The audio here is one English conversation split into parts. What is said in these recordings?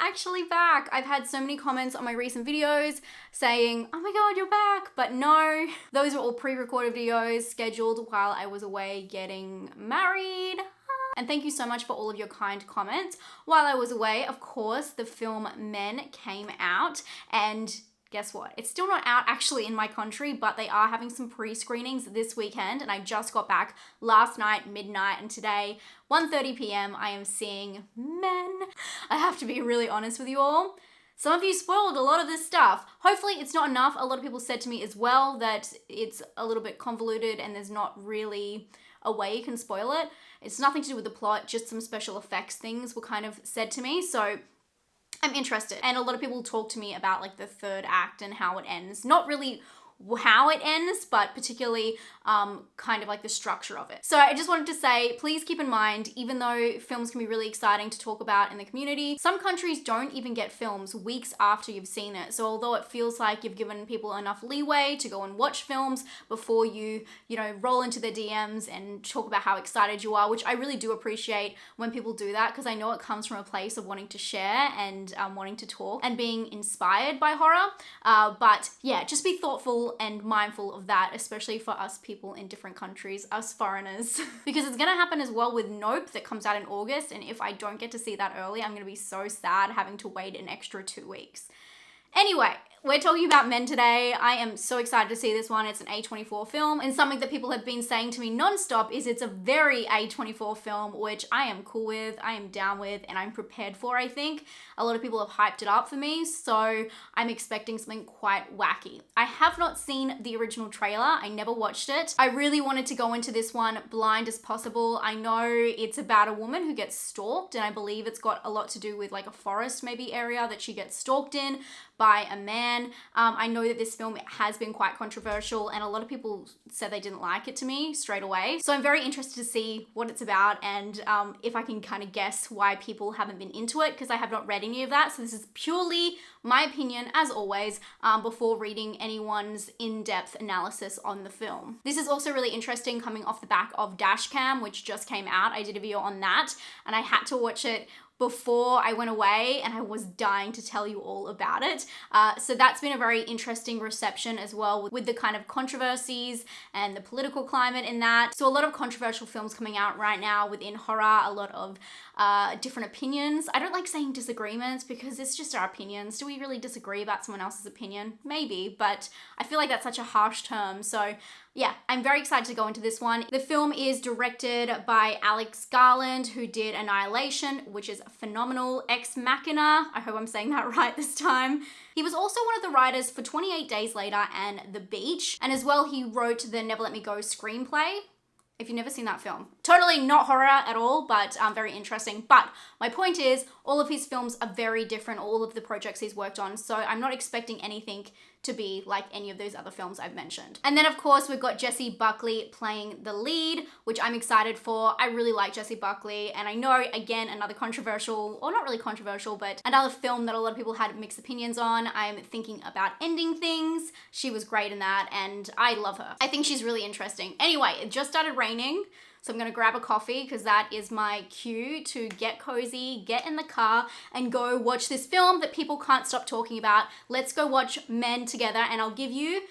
actually back. I've had so many comments on my recent videos saying, oh my god, you're back. But no, those were all pre-recorded videos scheduled while I was away getting married. And thank you so much for all of your kind comments. While I was away, of course, the film Men came out, and guess what? It's still not out actually in my country, but they are having some pre-screenings this weekend, and I just got back last night, midnight, and today, 1:30 p.m, I am seeing Men. I have to be really honest with you all. Some of you spoiled a lot of this stuff. Hopefully it's not enough. A lot of people said to me as well that it's a little bit convoluted and there's not really a way you can spoil it. It's nothing to do with the plot, just some special effects things were kind of said to me. So I'm interested. And a lot of people talk to me about like the third act and how it ends. Not really how it ends, but particularly kind of like the structure of it. So I just wanted to say, please keep in mind, even though films can be really exciting to talk about in the community, some countries don't even get films weeks after you've seen it. So although it feels like you've given people enough leeway to go and watch films before you know, roll into their DMs and talk about how excited you are, which I really do appreciate when people do that, because I know it comes from a place of wanting to share and wanting to talk and being inspired by horror. But yeah, just be thoughtful and mindful of that, especially for us people in different countries, us foreigners, because it's gonna happen as well with Nope that comes out in August, and if I don't get to see that early, I'm gonna be so sad having to wait an extra 2 weeks. Anyway, we're talking about Men today. I am so excited to see this one. It's an A24 film, and something that people have been saying to me nonstop is it's a very A24 film, which I am cool with, I am down with, and I'm prepared for, I think. A lot of people have hyped it up for me, so I'm expecting something quite wacky. I have not seen the original trailer. I never watched it. I really wanted to go into this one blind as possible. I know it's about a woman who gets stalked, and I believe it's got a lot to do with like a forest maybe area that she gets stalked in by a man. I know that this film has been quite controversial, and a lot of people said they didn't like it to me straight away. So I'm very interested to see what it's about, and if I can kind of guess why people haven't been into it, because I have not read any of that. So this is purely my opinion, as always, before reading anyone's in-depth analysis on the film. This is also really interesting coming off the back of Dashcam, which just came out. I did a video on that, and I had to watch it before I went away, and I was dying to tell you all about it. So that's been a very interesting reception as well, with the kind of controversies and the political climate in that. So a lot of controversial films coming out right now within horror, a lot of different opinions. I don't like saying disagreements because it's just our opinions. Do we really disagree about someone else's opinion? Maybe, but I feel like that's such a harsh term. So yeah, I'm very excited to go into this one. The film is directed by Alex Garland, who did Annihilation, which is phenomenal. Ex Machina, I hope I'm saying that right this time. He was also one of the writers for 28 Days Later and The Beach, and as well he wrote the Never Let Me Go screenplay. If you've never seen that film. Totally not horror at all, but very interesting. But my point is, all of his films are very different, all of the projects he's worked on, so I'm not expecting anything to be like any of those other films I've mentioned. And then of course we've got Jessie Buckley playing the lead, which I'm excited for. I really like Jessie Buckley, and I know, again, another controversial, or not really controversial, but another film that a lot of people had mixed opinions on. I'm thinking about Ending Things. She was great in that, and I love her. I think she's really interesting. Anyway, it just started raining, so I'm gonna grab a coffee because that is my cue to get cozy, get in the car, and go watch this film that people can't stop talking about. Let's go watch Men together, and I'll give you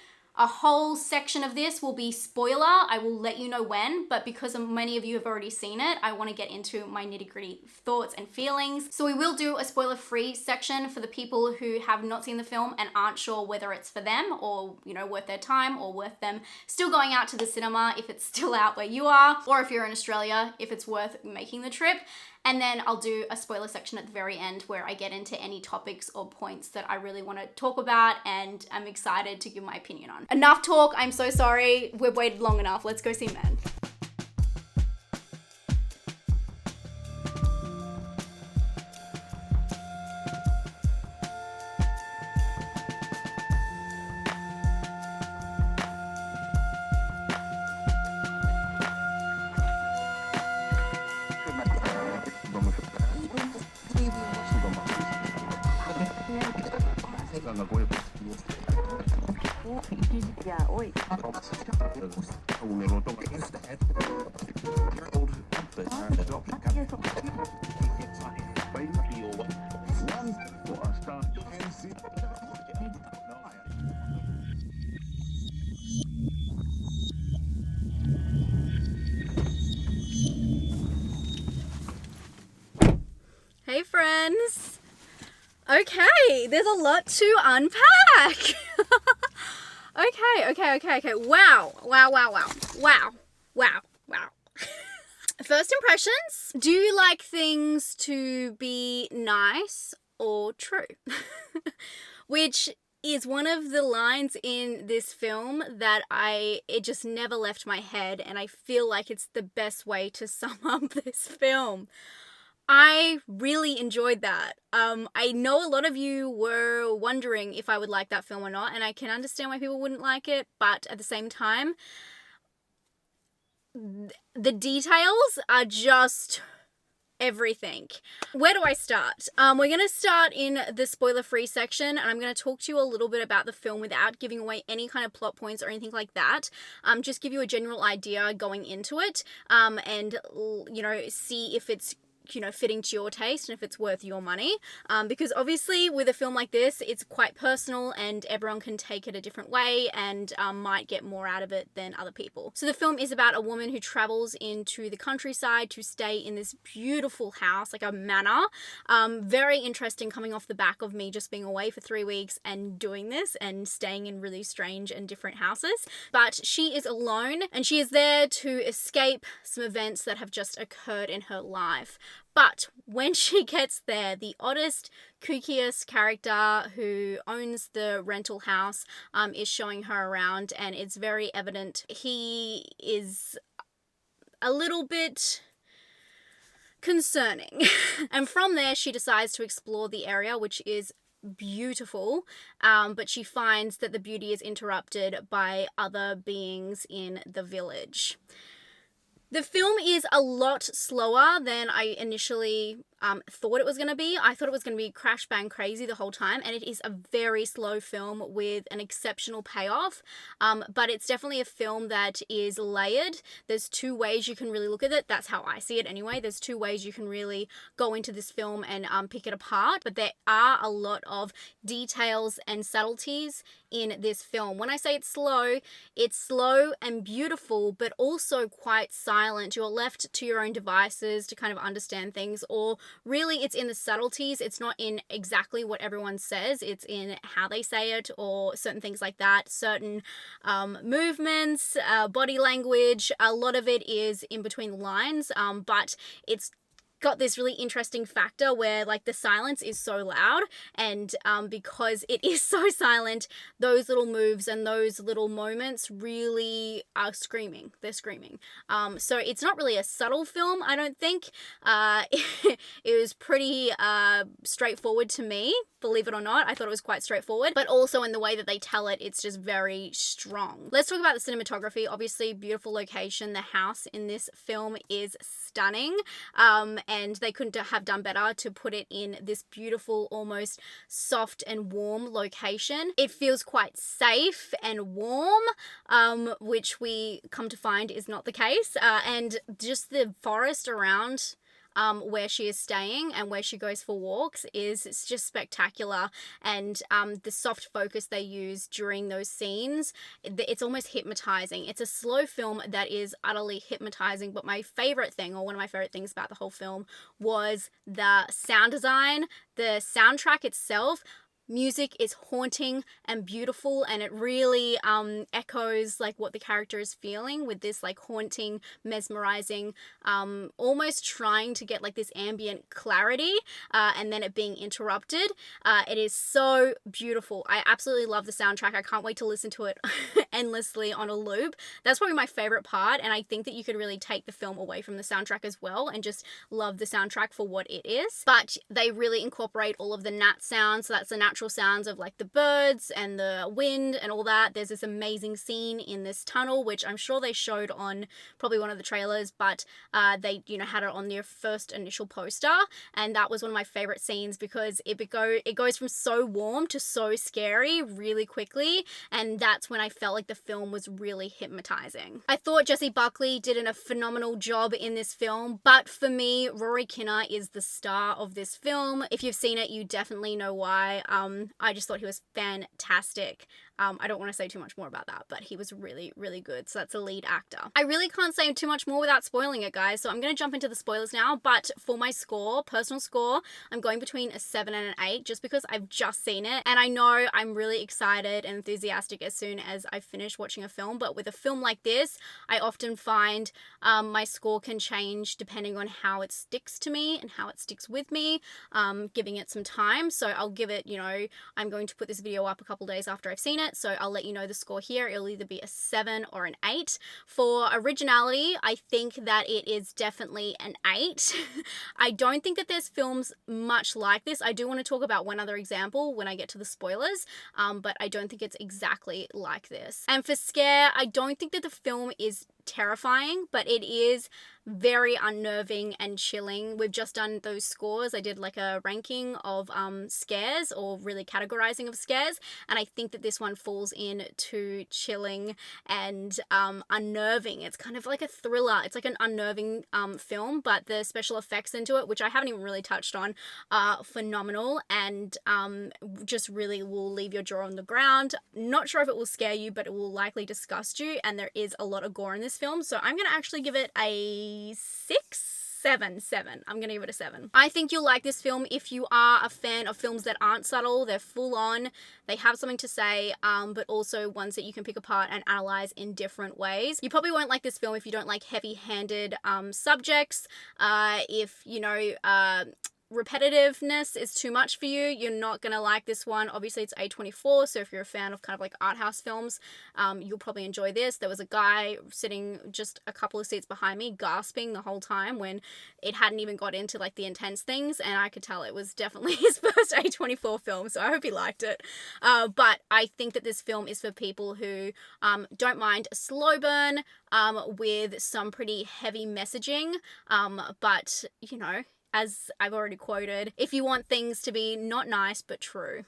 a whole section of this will be spoiler. I will let you know when, but because many of you have already seen it, I want to get into my nitty-gritty thoughts and feelings. So we will do a spoiler-free section for the people who have not seen the film and aren't sure whether it's for them or, you know, worth their time or worth them still going out to the cinema if it's still out where you are, or if you're in Australia, if it's worth making the trip. And then I'll do a spoiler section at the very end where I get into any topics or points that I really want to talk about and I'm excited to give my opinion on. Enough talk, I'm so sorry. We've waited long enough. Let's go see Men. Hey friends. Okay, there's a lot to unpack. Okay. Wow. First impressions. Do you like things to be nice or true? Which is one of the lines in this film that it just never left my head, and I feel like it's the best way to sum up this film. I really enjoyed that. I know a lot of you were wondering if I would like that film or not, and I can understand why people wouldn't like it, but at the same time, the details are just everything. Where do I start? We're going to start in the spoiler-free section, and I'm going to talk to you a little bit about the film without giving away any kind of plot points or anything like that. Just give you a general idea going into it, and, you know, see if it's fitting to your taste and if it's worth your money. Because obviously with a film like this, it's quite personal and everyone can take it a different way and might get more out of it than other people. So the film is about a woman who travels into the countryside to stay in this beautiful house, like a manor. Very interesting, coming off the back of me just being away for 3 weeks and doing this and staying in really strange and different houses. But she is alone and she is there to escape some events that have just occurred in her life. But when she gets there, the oddest, kookiest character who owns the rental house is showing her around, and it's very evident he is a little bit concerning. And from there, she decides to explore the area, which is beautiful, but she finds that the beauty is interrupted by other beings in the village. The film is a lot slower than I initially thought it was going to be. I thought it was going to be crash bang crazy the whole time, and it is a very slow film with an exceptional payoff, but it's definitely a film that is layered. There's 2 ways you can really look at it. That's how I see it anyway. There's 2 ways you can really go into this film and pick it apart, but there are a lot of details and subtleties in this film. When I say it's slow and beautiful, but also quite silent. You're left to your own devices to kind of understand things, or really it's in the subtleties. It's not in exactly what everyone says. It's in how they say it or certain things like that. Certain movements, body language. A lot of it is in between the lines, but it's got this really interesting factor where like the silence is so loud, and because it is so silent, those little moves and those little moments really are screaming. They're screaming. So it's not really a subtle film, I don't think. It was pretty straightforward to me, believe it or not. I thought it was quite straightforward, but also in the way that they tell it, it's just very strong. Let's talk about the cinematography. Obviously, beautiful location. The house in this film is stunning, and they couldn't have done better to put it in this beautiful, almost soft and warm location. It feels quite safe and warm, which we come to find is not the case, and just the forest around where she is staying and where she goes for walks it's just spectacular, and the soft focus they use during those scenes, it's almost hypnotizing. It's a slow film that is utterly hypnotizing, but my favorite thing, or one of my favorite things about the whole film, was the sound design. The soundtrack itself, music is haunting and beautiful, and it really echoes like what the character is feeling with this like haunting, mesmerizing, almost trying to get like this ambient clarity, and then it being interrupted. It is so beautiful. I absolutely love the soundtrack. I can't wait to listen to it endlessly on a loop. That's probably my favorite part, and I think that you could really take the film away from the soundtrack as well and just love the soundtrack for what it is. But they really incorporate all of the nat sounds, so that's the natural sounds of like the birds and the wind and all that. There's this amazing scene in this tunnel, which I'm sure they showed on probably one of the trailers, but they had it on their first initial poster, and that was one of my favorite scenes because it goes from so warm to so scary really quickly, and that's when I felt like the film was really hypnotizing. I thought Jessie Buckley did a phenomenal job in this film, but for me, Rory Kinnear is the star of this film. If you've seen it, you definitely know why. I just thought he was fantastic. I don't want to say too much more about that, but he was really, really good. So that's a lead actor. I really can't say too much more without spoiling it, guys. So I'm going to jump into the spoilers now. But for my score, personal score, I'm going between a 7 and an 8 just because I've just seen it. And I know I'm really excited and enthusiastic as soon as I finish watching a film. But with a film like this, I often find my score can change depending on how it sticks to me and how it sticks with me, giving it some time. So I'll give it, you know, I'm going to put this video up a couple days after I've seen it. So I'll let you know the score here. It'll either be a 7 or an 8. For originality, I think that it is definitely an 8. I don't think that there's films much like this. I do want to talk about one other example when I get to the spoilers, but I don't think it's exactly like this. And for scare, I don't think that the film is terrifying, but it is very unnerving and chilling. We've just done those scores. I did like a ranking of scares, or really categorizing of scares, and I think that this one falls into chilling and unnerving. It's kind of like a thriller. It's like an unnerving film, but the special effects into it, which I haven't even really touched on, are phenomenal, and just really will leave your jaw on the ground. Not sure if it will scare you, but it will likely disgust you, and there is a lot of gore in this film, so I'm gonna actually give it a 7. I'm gonna give it a 7. I think you'll like this film if you are a fan of films that aren't subtle, they're full on, they have something to say, but also ones that you can pick apart and analyze in different ways. You probably won't like this film if you don't like heavy-handed subjects, if, you know, repetitiveness is too much for you, you're not gonna like this one. Obviously it's A24, so if you're a fan of kind of like art house films, you'll probably enjoy this. There was a guy sitting just a couple of seats behind me gasping the whole time when it hadn't even got into like the intense things, and I could tell it was definitely his first A24 film, so I hope he liked it. But I think that this film is for people who don't mind a slow burn with some pretty heavy messaging, but you know, as I've already quoted, if you want things to be not nice but true.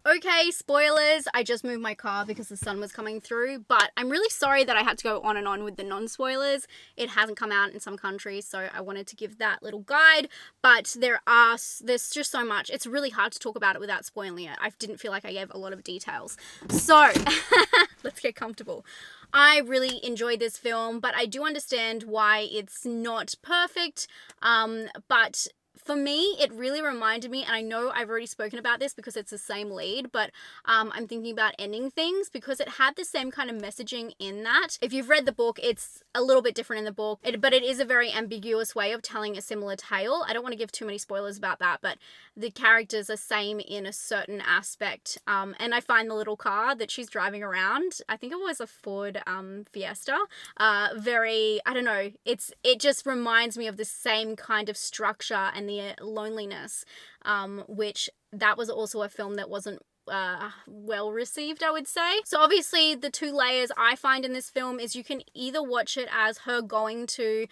Okay, spoilers. I just moved my car because the sun was coming through, but I'm really sorry that I had to go on and on with the non-spoilers. It hasn't come out in some countries, so I wanted to give that little guide, but there's just so much. It's really hard to talk about it without spoiling it. I didn't feel like I gave a lot of details. So, let's get comfortable. I really enjoyed this film, but I do understand why it's not perfect, but for me, it really reminded me, and I know I've already spoken about this because it's the same lead, but I'm thinking about Ending Things because it had the same kind of messaging in that. If you've read the book, it's a little bit different in the book, but it is a very ambiguous way of telling a similar tale. I don't want to give too many spoilers about that, but the characters are same in a certain aspect, and I find the little car that she's driving around, I think it was a Ford Fiesta, very, I don't know, it just reminds me of the same kind of structure and the loneliness, which that was also a film that wasn't well received, I would say. So obviously the two layers I find in this film is you can either watch it as her going to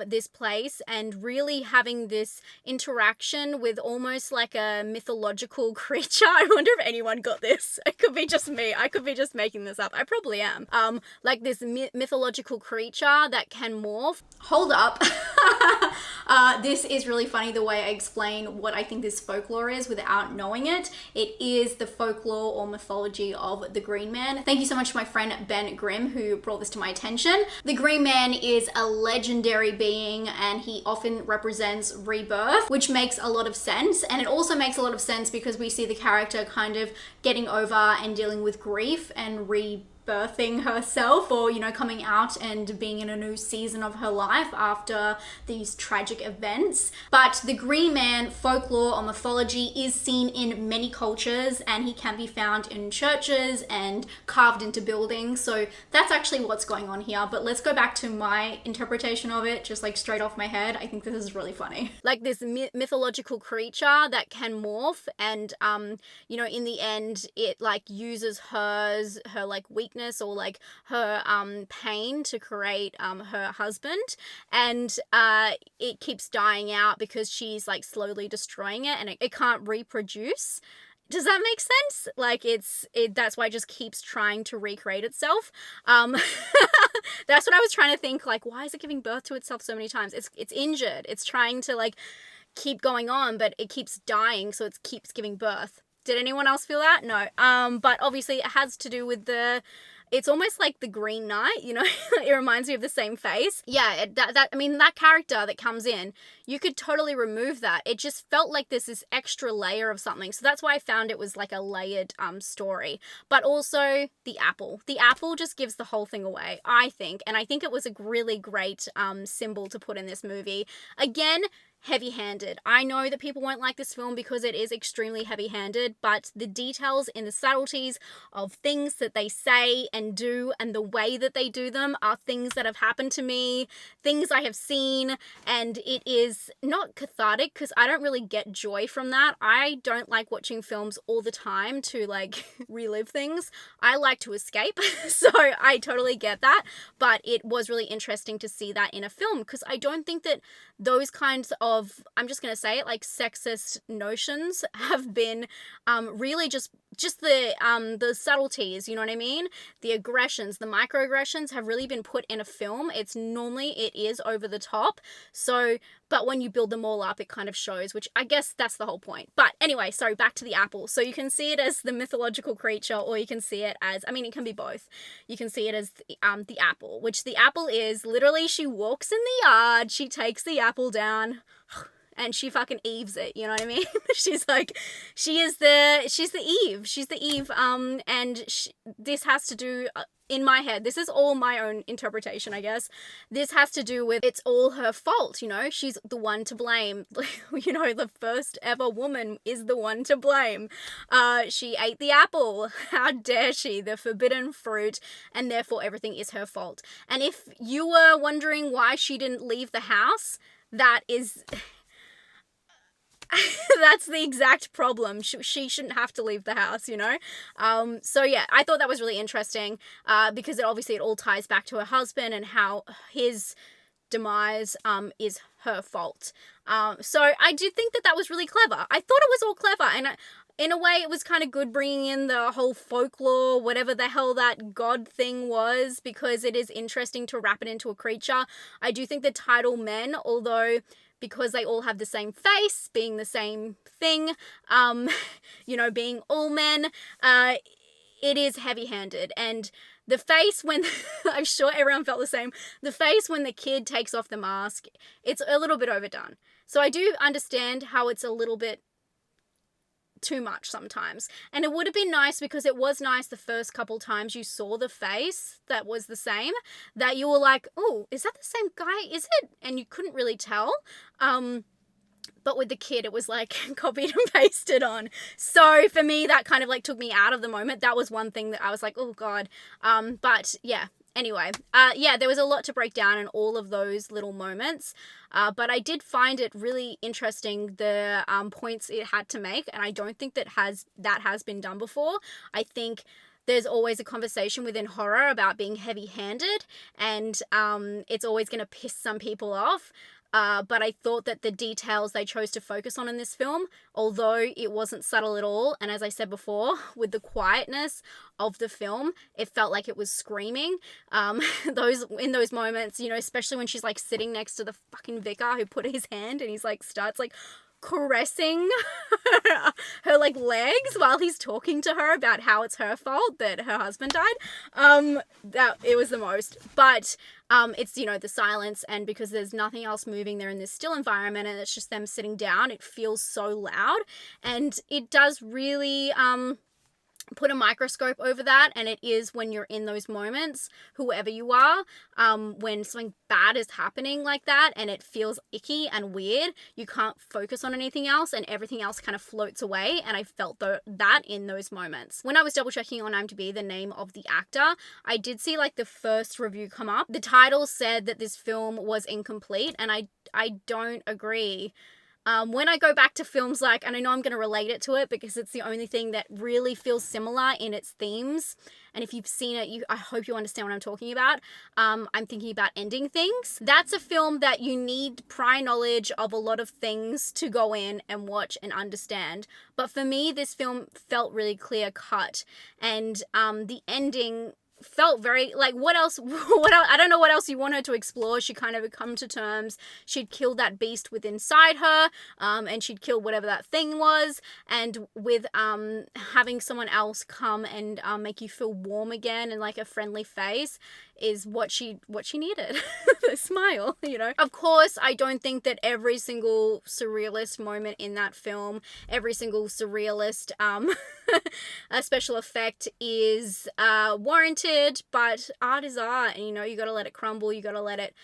this place and really having this interaction with almost like a mythological creature. I wonder if anyone got this. It could be just me. I could be just making this up. I probably am. Like this mythological creature that can morph. Hold up. This is really funny the way I explain what I think this folklore is without knowing it. It is the folklore or mythology of the Green Man. Thank you so much to my friend Ben Grimm who brought this to my attention. The Green Man is a legendary being and he often represents rebirth, which makes a lot of sense. And it also makes a lot of sense because we see the character kind of getting over and dealing with grief and rebirthing herself, or, you know, coming out and being in a new season of her life after these tragic events. But the Green Man folklore or mythology is seen in many cultures and he can be found in churches and carved into buildings. So that's actually what's going on here. But let's go back to my interpretation of it, just like straight off my head. I think this is really funny. Like this mythological creature that can morph and, you know, in the end, it like uses her like weakness or like her pain to create her husband, and it keeps dying out because she's like slowly destroying it and it can't reproduce. Does that make sense? Like that's why it just keeps trying to recreate itself. That's what I was trying to think, like, why is it giving birth to itself so many times? It's injured. It's trying to like keep going on, but it keeps dying, so it keeps giving birth. Did anyone else feel that? No. But obviously it has to do with it's almost like the Green Knight, you know? It reminds me of the same face. Yeah, that character that comes in, you could totally remove that. It just felt like there's this extra layer of something. So that's why I found it was like a layered story. But also the apple. The apple just gives the whole thing away, I think. And I think it was a really great symbol to put in this movie. Again, heavy-handed. I know that people won't like this film because it is extremely heavy-handed, but the details in the subtleties of things that they say and do and the way that they do them are things that have happened to me, things I have seen, and it is not cathartic because I don't really get joy from that. I don't like watching films all the time to like relive things. I like to escape, so I totally get that, but it was really interesting to see that in a film because I don't think that those kinds of, I'm just going to say it, like sexist notions have been really just the subtleties, you know what I mean? The aggressions, the microaggressions have really been put in a film. It is over the top. So, but when you build them all up, it kind of shows, which I guess that's the whole point. But anyway, sorry, back to the apple. So you can see it as the mythological creature, or you can see it as, I mean, it can be both. You can see it as the apple, which the apple is literally, she walks in the yard, she takes the apple down, and she fucking Eves it, you know what I mean? She's the Eve, and this has to do, in my head, this is all my own interpretation, I guess, this has to do with, it's all her fault, you know? She's the one to blame. You know, the first ever woman is the one to blame. She ate the apple. How dare she? The forbidden fruit, and therefore everything is her fault. And if you were wondering why she didn't leave the house, that is... that's the exact problem. She shouldn't have to leave the house, you know? So yeah, I thought that was really interesting because it all ties back to her husband and how his demise is her fault. So I did think that was really clever. I thought it was all clever, and in a way it was kind of good bringing in the whole folklore, whatever the hell that god thing was, because it is interesting to wrap it into a creature. I do think the title Men, although... because they all have the same face, being the same thing, you know, being all men, it is heavy-handed. And the face when, I'm sure everyone felt the same, the face when the kid takes off the mask, it's a little bit overdone. So I do understand how it's a little bit too much sometimes. And it would have been nice, because it was nice the first couple times you saw the face that was the same, that you were like, oh, is that the same guy? Is it? And you couldn't really tell. But with the kid, it was like copied and pasted on. So for me, that kind of like took me out of the moment. That was one thing that I was like, oh God. But yeah. Anyway, yeah, there was a lot to break down in all of those little moments, but I did find it really interesting, the points it had to make, and I don't think that has been done before. I think there's always a conversation within horror about being heavy-handed, and it's always going to piss some people off. But I thought that the details they chose to focus on in this film, although it wasn't subtle at all, and as I said before, with the quietness of the film, it felt like it was screaming. In those moments, you know, especially when she's like sitting next to the fucking vicar who put his hand and he's like starts like caressing her like legs while he's talking to her about how it's her fault that her husband died. That it was the most. But it's, you know, the silence, and because there's nothing else moving, they're in this still environment and it's just them sitting down, it feels so loud, and it does really put a microscope over that. And it is when you're in those moments, whoever you are, when something bad is happening like that and it feels icky and weird, you can't focus on anything else and everything else kind of floats away. And I felt that in those moments. When I was double checking on IMDb the name of the actor, I did see like the first review come up. The title said that this film was incomplete, and I don't agree. When I go back to films like, and I know I'm going to relate it to it because it's the only thing that really feels similar in its themes, and if you've seen it, I hope you understand what I'm talking about. I'm thinking about Ending Things. That's a film that you need prior knowledge of a lot of things to go in and watch and understand. But for me, this film felt really clear cut, and the ending felt very, like, what else, I don't know what else you want her to explore. She kind of had come to terms. She'd killed that beast within inside her, and she'd killed whatever that thing was, and with having someone else come and make you feel warm again and like a friendly face is what she needed. The smile, you know. Of course, I don't think that every single surrealist moment in that film, every single surrealist a special effect is warranted, but art is art, and you know, you gotta let it crumble, you gotta let it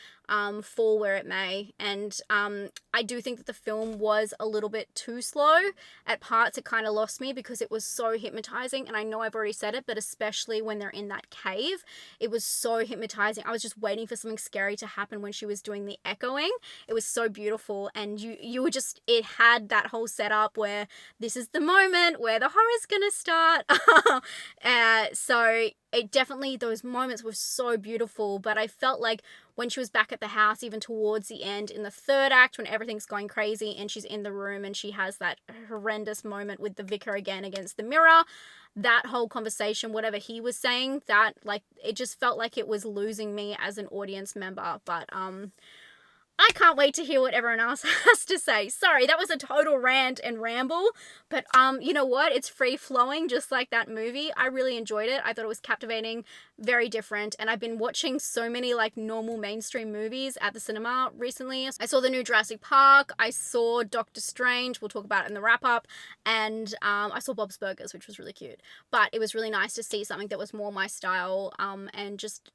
fall where it may. And I do think that the film was a little bit too slow. At parts it kind of lost me because it was so hypnotizing, and I know I've already said it, but especially when they're in that cave, it was so hypnotizing. I was just waiting for something scary to happen when she was doing the echoing. It was so beautiful, and you were just, it had that whole setup where this is the moment where the horror's gonna start. So it definitely, those moments were so beautiful, but I felt like when she was back at the house, even towards the end in the third act, when everything's going crazy and she's in the room and she has that horrendous moment with the vicar again against the mirror, that whole conversation, whatever he was saying, that, like, it just felt like it was losing me as an audience member. But I can't wait to hear what everyone else has to say. Sorry, that was a total rant and ramble, but you know what? It's free flowing, just like that movie. I really enjoyed it. I thought it was captivating, very different, and I've been watching so many like normal mainstream movies at the cinema recently. I saw the new Jurassic Park, I saw Doctor Strange, we'll talk about it in the wrap up, and I saw Bob's Burgers, which was really cute. But it was really nice to see something that was more my style, and just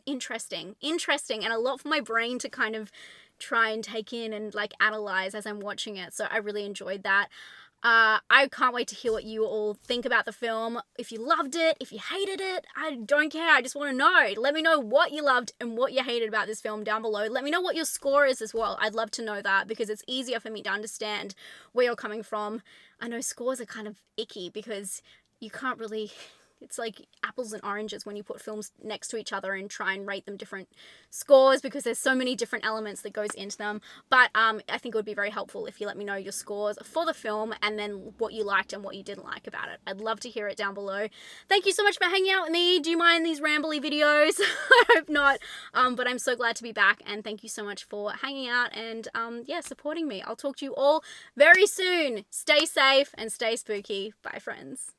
interesting, and a lot for my brain to kind of try and take in and like analyze as I'm watching it. So I really enjoyed that. I can't wait to hear what you all think about the film. If you loved it, if you hated it, I don't care. I just want to know. Let me know what you loved and what you hated about this film down below. Let me know what your score is as well. I'd love to know that, because it's easier for me to understand where you're coming from. I know scores are kind of icky because you can't really... It's like apples and oranges when you put films next to each other and try and rate them different scores, because there's so many different elements that goes into them. But I think it would be very helpful if you let me know your scores for the film and then what you liked and what you didn't like about it. I'd love to hear it down below. Thank you so much for hanging out with me. Do you mind these rambly videos? I hope not. But I'm so glad to be back, and thank you so much for hanging out and yeah, supporting me. I'll talk to you all very soon. Stay safe and stay spooky. Bye, friends.